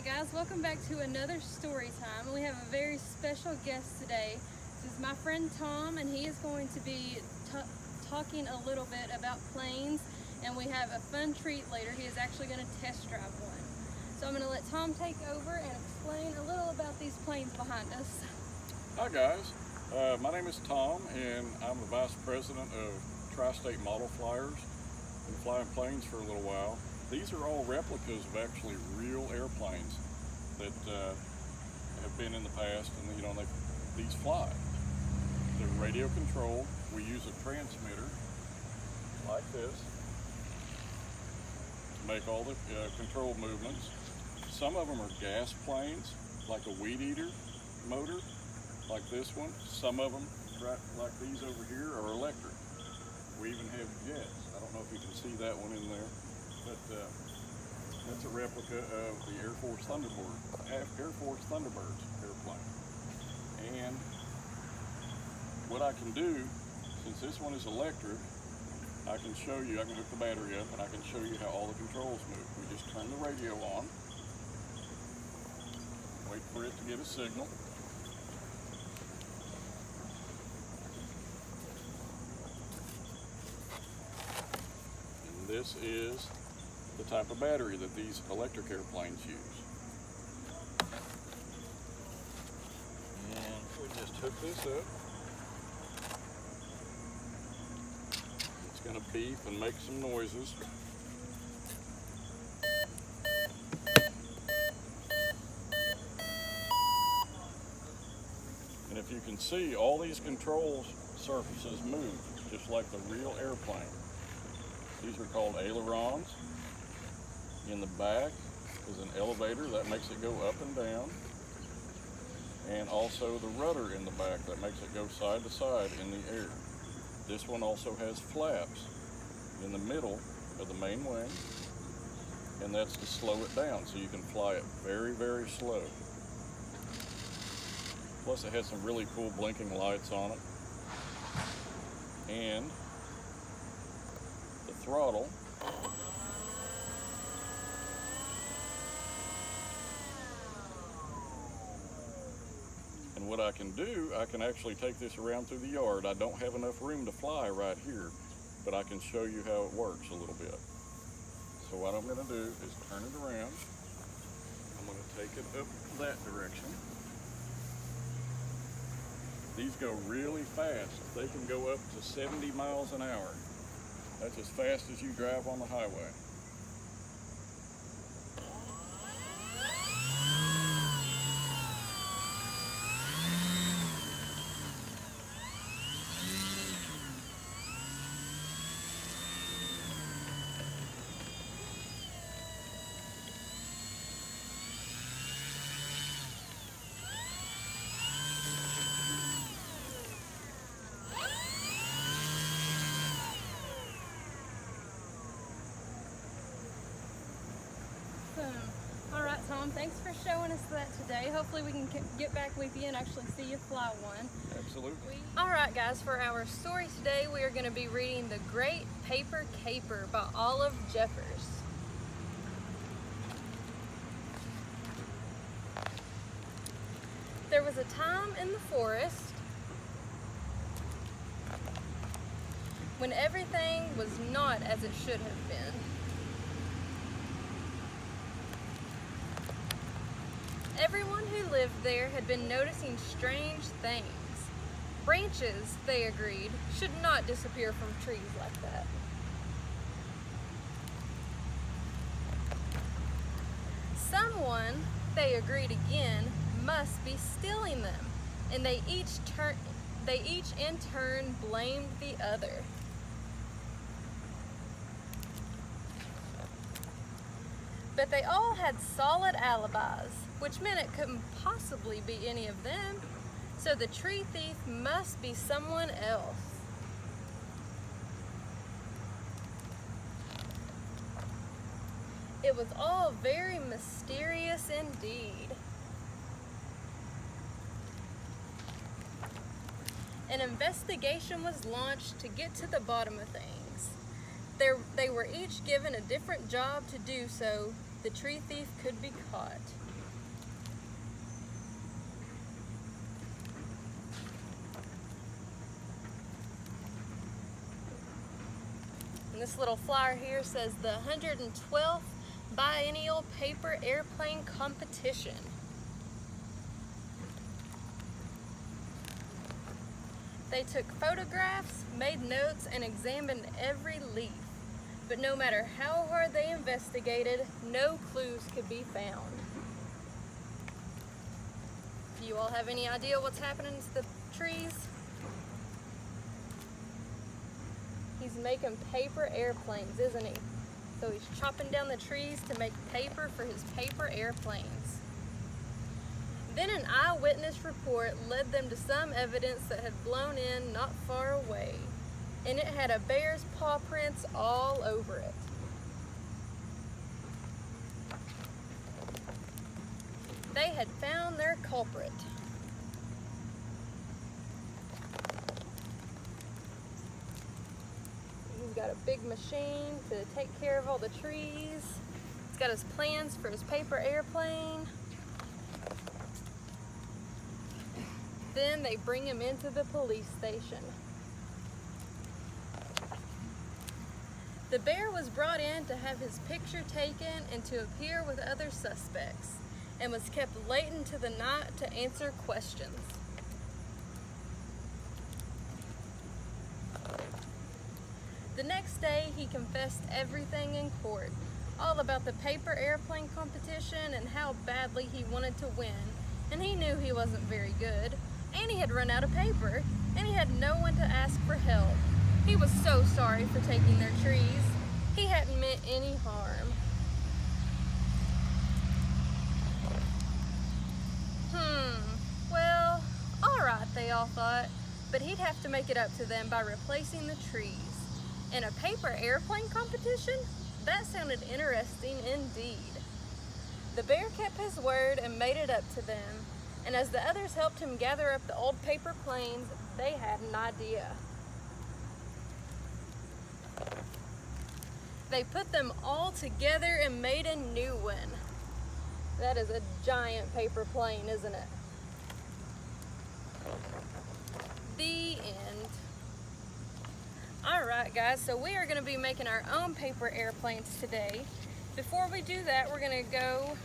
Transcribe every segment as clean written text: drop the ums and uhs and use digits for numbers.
Alright guys, welcome back to another story time. We have a very special guest today. This is my friend Tom, and he is going to be talking a little bit about planes, and we have a fun treat later. He is actually going to test drive one. So I'm going to let Tom take over and explain a little about these planes behind us. Hi guys, my name is Tom, and I'm the Vice President of Tri-State Model Flyers. Been flying planes for a little while. These are all replicas of actually real airplanes that have been in the past, and these fly. They're radio controlled. We use a transmitter like this to make all the control movements. Some of them are gas planes, like a weed eater motor, like this one. Some of them, right like these over here, are electric. We even have jets. I don't know if you can see that one in there, but that's a replica of the Air Force Thunderbirds airplane. And what I can do, since this one is electric, I can show you, I can hook the battery up and I can show you how all the controls move. We just turn the radio on, wait for it to get a signal. And this is the type of battery that these electric airplanes use. And we just hook this up. It's going to beep and make some noises. And if you can see, all these control surfaces move just like the real airplane. These are called ailerons. In the back is an elevator that makes it go up and down, and also the rudder in the back that makes it go side to side in the air. This one also has flaps in the middle of the main wing, and that's to slow it down so you can fly it very, very slow. Plus it has some really cool blinking lights on it, and the throttle and what I can do, I can actually take this around through the yard. I don't have enough room to fly right here, but I can show you how it works a little bit. So what I'm going to do is turn it around. I'm going to take it up that direction. These go really fast. They can go up to 70 miles an hour. That's as fast as you drive on the highway. Alright Tom, thanks for showing us that today. Hopefully we can get back with you and actually see you fly one. Absolutely. Alright guys, for our story today we are going to be reading The Great Paper Caper by Olive Jeffers. There was a time in the forest when everything was not as it should have been. Everyone who lived there had been noticing strange things. Branches, they agreed, should not disappear from trees like that. Someone, they agreed again, must be stealing them, and they each in turn blamed the other. But they all had solid alibis, which meant it couldn't possibly be any of them. So the tree thief must be someone else. It was all very mysterious indeed. An investigation was launched to get to the bottom of things. They were each given a different job to do so the tree thief could be caught. And this little flyer here says the 112th Biennial Paper Airplane Competition. They took photographs, made notes, and examined every leaf. But no matter how hard they investigated, no clues could be found. Do you all have any idea what's happening to the trees? He's making paper airplanes, isn't he? So he's chopping down the trees to make paper for his paper airplanes. Then an eyewitness report led them to some evidence that had blown in not far away, and it had a bear's paw prints all over it. They had found their culprit. He's got a big machine to take care of all the trees. He's got his plans for his paper airplane. Then they bring him into the police station. The bear was brought in to have his picture taken and to appear with other suspects, and was kept late into the night to answer questions. The next day, he confessed everything in court, all about the paper airplane competition and how badly he wanted to win, and he knew he wasn't very good, and he had run out of paper, and he had no one to ask for help. He was so sorry for taking their trees. He hadn't meant any harm. Well, alright, they all thought, but he'd have to make it up to them by replacing the trees. In a paper airplane competition? That sounded interesting indeed. The bear kept his word and made it up to them, and as the others helped him gather up the old paper planes, they had an idea. They put them all together and made a new one. That is a giant paper plane, isn't it? The end. Alright guys, so we are going to be making our own paper airplanes today. Before we do that, we're going to go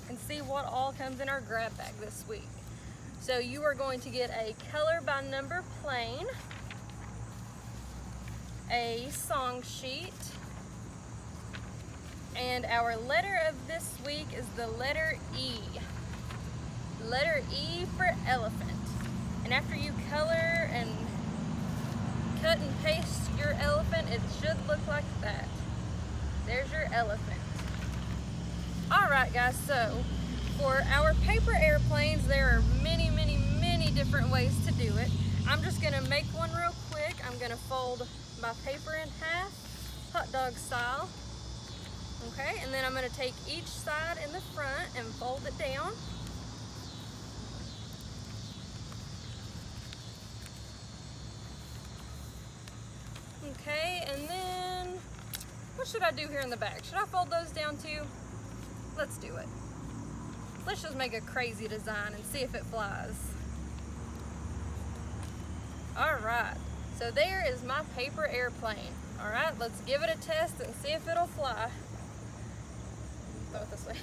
and see what all comes in our grab bag this week. So you are going to get a color by number plane, a song sheet, and our letter of this week is the letter E. Letter E for elephant. And after you color and cut and paste your elephant, it should look like that. There's your elephant. Alright guys, so for our paper airplanes, there are many, many, many different ways to do it. I'm just going to make one real quick. I'm going to fold my paper in half, hot dog style. Okay, and then I'm going to take each side in the front and fold it down. Okay, and then what should I do here in the back? Should I fold those down too? Let's do it. Let's just make a crazy design and see if it flies. Alright, so there is my paper airplane. Alright, let's give it a test and see if it'll fly. Throw it this way.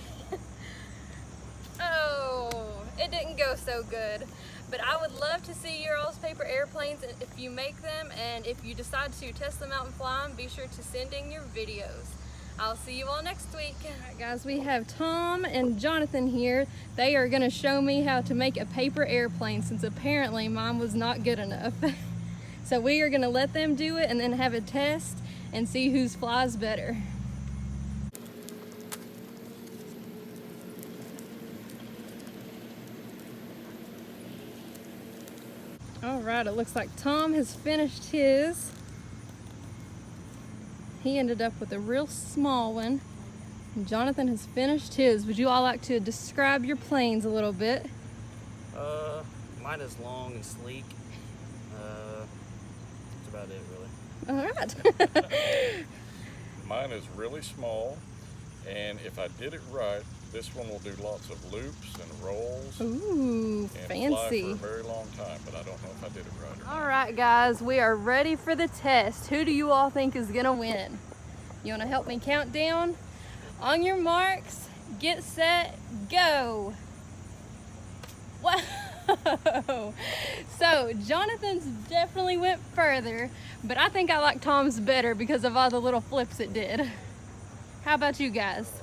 Oh, it didn't go so good. But I would love to see your all's paper airplanes if you make them, and if you decide to test them out and fly them, be sure to send in your videos. I'll see you all next week. Alright guys, we have Tom and Jonathan here. They are going to show me how to make a paper airplane, since apparently mine was not good enough. So we are going to let them do it and then have a test and see whose flies better. Alright, it looks like Tom has finished his. He ended up with a real small one. And Jonathan has finished his. Would you all like to describe your planes a little bit? Mine is long and sleek. That's about it, really. Alright. Mine is really small, and if I did it right, This one will do lots of loops and rolls. Ooh, and fancy. fly for a very long time, but I don't know if I did it right or not. All right, guys, we are ready for the test. Who do you all think is gonna win? You wanna help me count down? On your marks, get set, go. Whoa! So Jonathan's definitely went further, but I think I like Tom's better because of all the little flips it did. How about you guys?